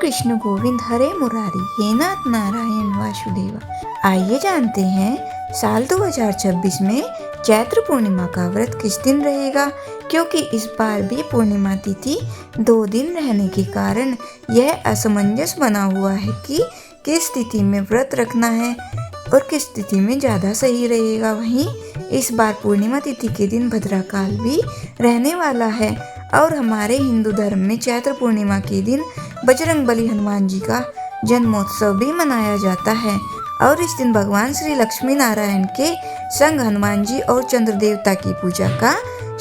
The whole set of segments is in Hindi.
कृष्ण गोविंद हरे मुरारी, हे नाथ नारायण वासुदेवा। आइए जानते हैं साल 2026 में चैत्र पूर्णिमा का व्रत किस दिन रहेगा, क्योंकि इस बार भी पूर्णिमा तिथि 2 दिन रहने के कारण यह असमंजस बना हुआ है कि किस तिथि में व्रत रखना है और किस तिथि में ज़्यादा सही रहेगा। वहीं इस बार पूर्णिमा तिथि के दिन भद्राकाल भी रहने वाला है और हमारे हिंदू धर्म में चैत्र पूर्णिमा के दिन बजरंगबली हनुमान जी का जन्मोत्सव भी मनाया जाता है और इस दिन भगवान श्री लक्ष्मी नारायण के संग हनुमान जी और चंद्र देवता की पूजा का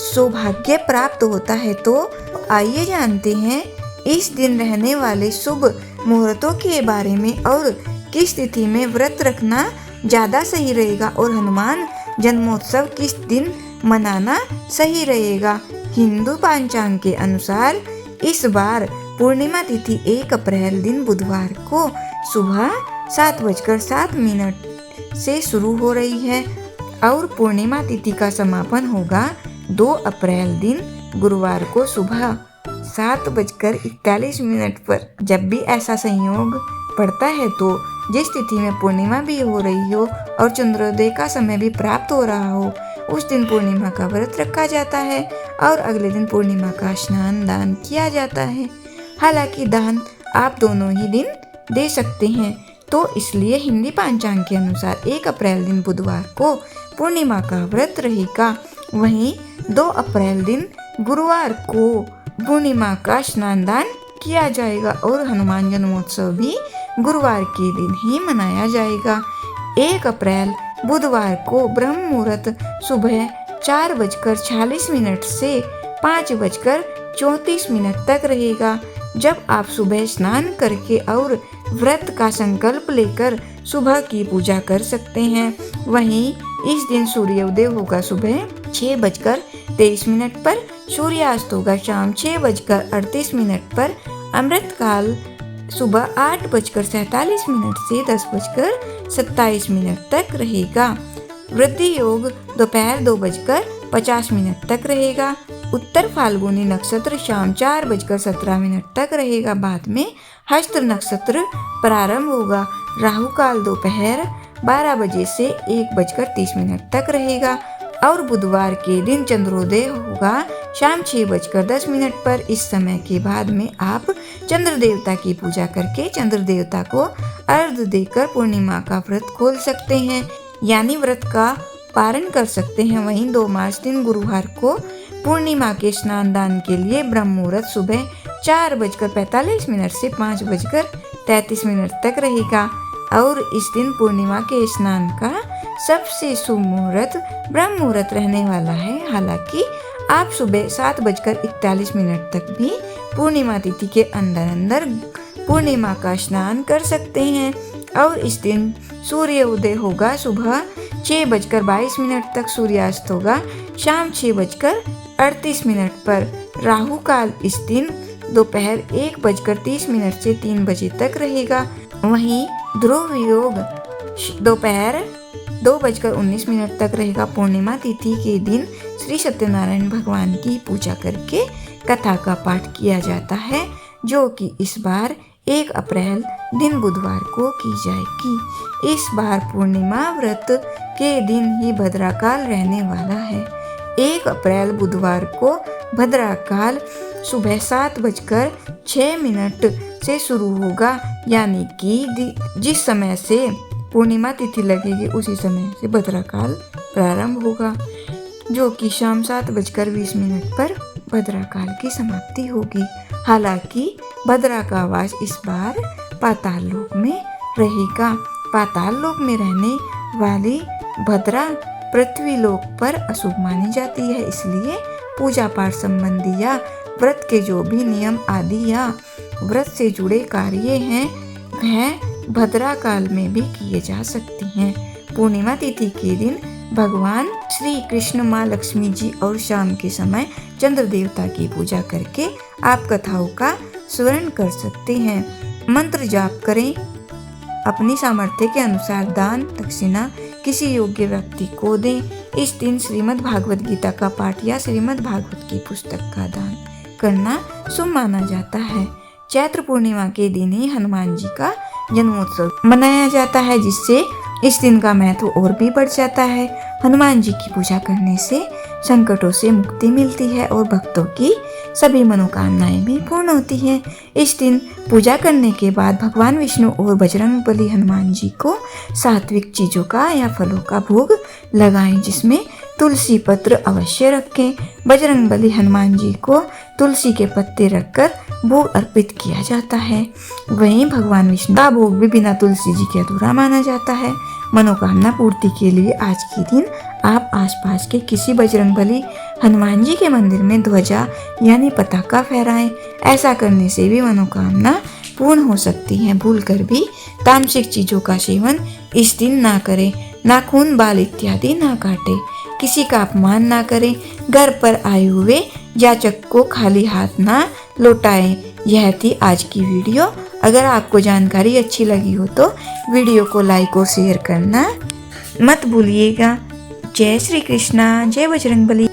सौभाग्य प्राप्त होता है। तो आइए जानते हैं इस दिन रहने वाले शुभ मुहूर्तों के बारे में और किस तिथि में व्रत रखना ज़्यादा सही रहेगा और हनुमान जन्मोत्सव किस दिन मनाना सही रहेगा। हिंदू पंचांग के अनुसार इस बार पूर्णिमा तिथि 1 अप्रैल दिन बुधवार को सुबह 7:07 से शुरू हो रही है और पूर्णिमा तिथि का समापन होगा 2 अप्रैल दिन गुरुवार को सुबह 7:41 पर। जब भी ऐसा संयोग पड़ता है तो जिस तिथि में पूर्णिमा भी हो रही हो और चंद्रोदय का समय भी प्राप्त हो रहा हो, उस दिन पूर्णिमा का व्रत रखा जाता है और अगले दिन पूर्णिमा का स्नान दान किया जाता है। हालांकि दान आप दोनों ही दिन दे सकते हैं, तो इसलिए हिंदी पंचांग के अनुसार 1 अप्रैल दिन बुधवार को पूर्णिमा का व्रत रहेगा। वहीं 2 अप्रैल दिन गुरुवार को पूर्णिमा का स्नान दान किया जाएगा और हनुमान जन्मोत्सव भी गुरुवार के दिन ही मनाया जाएगा। 1 अप्रैल बुधवार को ब्रह्म मुहूर्त सुबह 4:46 से 5:34 तक रहेगा, जब आप सुबह स्नान करके और व्रत का संकल्प लेकर सुबह की पूजा कर सकते हैं। वहीं इस दिन सूर्योदय होगा सुबह 6:23 पर, सूर्यास्त होगा शाम 6:38 पर, अमृतकाल सुबह 8:47 से 10:27 तक रहेगा। वृद्धि योग दोपहर 2:50 तक रहेगा। उत्तर फाल्गुनी नक्षत्र शाम 4:17 तक रहेगा। बाद में हस्त नक्षत्र प्रारंभ होगा। राहु काल दोपहर 12 बजे से 1:30 तक रहेगा और बुधवार के दिन चंद्रोदय होगा शाम 6:10 पर। इस समय के बाद में आप चंद्र देवता की पूजा करके चंद्र देवता को अर्घ्य देकर पूर्णिमा का व्रत खोल सकते हैं, यानी व्रत का पारण कर सकते हैं। वहीं 2 मार्च दिन गुरुवार को पूर्णिमा के स्नान दान के लिए ब्रह्म मुहूर्त सुबह 4:45 से 5:33 तक रहेगा और इस दिन पूर्णिमा के स्नान का सबसे शुभ मुहूर्त ब्रह्म मुहूर्त रहने वाला है। हालांकि आप सुबह 7:41 तक भी पूर्णिमा तिथि के अंदर पूर्णिमा का स्नान कर सकते हैं और इस दिन सूर्योदय होगा सुबह 6:22 तक, सूर्यास्त होगा शाम 6:38 पर। राहु काल इस दिन दोपहर 1:30 से 3 बजे तक रहेगा। वहीं ध्रुव योग दोपहर 2:19 तक रहेगा। पूर्णिमा तिथि के दिन श्री सत्यनारायण भगवान की पूजा करके कथा का पाठ किया जाता है, जो कि इस बार 1 अप्रैल दिन बुधवार को की जाएगी। इस बार पूर्णिमा व्रत के दिन ही भद्राकाल रहने वाला है। 1 अप्रैल बुधवार को भद्राकाल सुबह 7:06 से शुरू होगा, यानी कि जिस समय से पूर्णिमा तिथि लगेगी उसी समय से भद्राकाल प्रारंभ होगा, जो कि शाम 7:20 पर भद्राकाल की समाप्ति होगी। हालांकि भद्रा का वास इस बार पाताल लोक में रहेगा। पाताल लोक में रहने वाली भद्रा पृथ्वी लोक पर अशुभ मानी जाती है, इसलिए पूजा पाठ संबंधी या व्रत के जो भी नियम आदि या व्रत से जुड़े कार्य हैं वह भद्रा काल में भी किए जा सकते हैं। पूर्णिमा तिथि के दिन भगवान श्री कृष्ण, माँ लक्ष्मी जी और शाम के समय चंद्र देवता की पूजा करके आप कथाओं का स्मरण कर सकते हैं। मंत्र जाप करें। अपनी सामर्थ्य के अनुसार दान दक्षिणा किसी योग्य व्यक्ति को दें। इस दिन श्रीमद् भागवत गीता का पाठ या श्रीमद् भागवत की पुस्तक का दान करना शुभ माना जाता है। चैत्र पूर्णिमा के दिन ही हनुमान जी का जन्मोत्सव मनाया जाता है, जिससे इस दिन का महत्व और भी बढ़ जाता है। हनुमान जी की पूजा करने से संकटों से मुक्ति मिलती है और भक्तों की सभी मनोकामनाएं भी पूर्ण होती हैं। इस दिन पूजा करने के बाद भगवान विष्णु और बजरंगबली हनुमान जी को सात्विक चीजों का या फलों का भोग लगाएं, जिसमें तुलसी पत्र अवश्य रखें। बजरंगबली हनुमान जी को तुलसी के पत्ते रखकर भोग अर्पित किया जाता है। वहीं भगवान विष्णु का भोग भी बिना तुलसी जी के अधूरा माना जाता है। मनोकामना पूर्ति के लिए आज के दिन आप आसपास के किसी बजरंगबली हनुमान जी के मंदिर में ध्वजा यानी पताका फहराएं। ऐसा करने से भी मनोकामना पूर्ण हो सकती है। भूलकर भी तामसिक चीजों का सेवन इस दिन ना करें। नाखून, बाल इत्यादि ना काटें। किसी का अपमान ना करें। घर पर आए हुए याचक को खाली हाथ ना लौटाएं। यह थी आज की वीडियो। अगर आपको जानकारी अच्छी लगी हो तो वीडियो को लाइक और शेयर करना मत भूलिएगा। जय श्री कृष्णा, जय बजरंगबली।